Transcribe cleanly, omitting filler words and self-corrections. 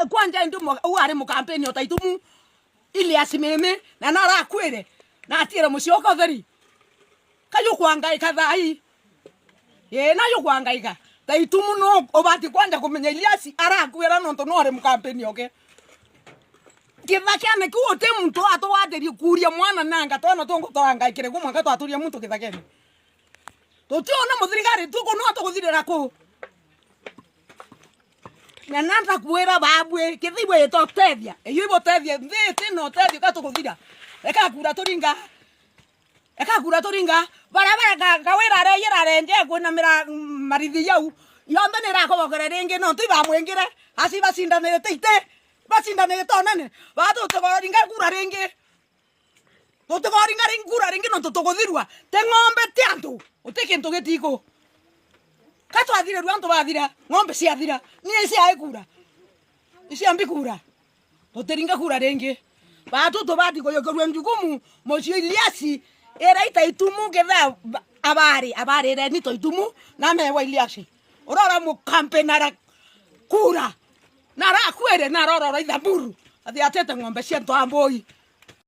kwanja ndumo uare mu campaign otaitumu ile asimeme na nara kwere na atire mucioka theri kayo kwangaika thai ye na yo kwangaika taitumu no obati kwanja kumenya Iliasi arakwera nonto no are mu campaign oke kithakene kuote muntu atwatheri kuria mwana nanga twana tongo twangaikire kumwanga twaturia muntu kithakene tutiona muthirikari tuko no atuguthirira ku na nanda kwera babwe kithibwe totethia eyo ibotethia nthiti no tethio katuguthira eka kura turinga barabara gawira reyira renje kwina marithi yau yonde nirakobokere ringi no tibamwengire asi basindane teite basindane tonane batu tugoringa kura ringi tugoringa kura ringi no tuguthirwa te ng'ombe tiantu utikintu gitiko katwathire rwantu bathira ng'ombe ciathira ni cia ikura cia mbikura tutiringa kura ringi batu tubati kuyokorwa njukumu mucio Iliasi era itaitumu getha abari ni toitumu na mewa Iliasi urora mu campaign kura na rakwere na rorora ithamburu athi atete ng'ombe cia ntwamboi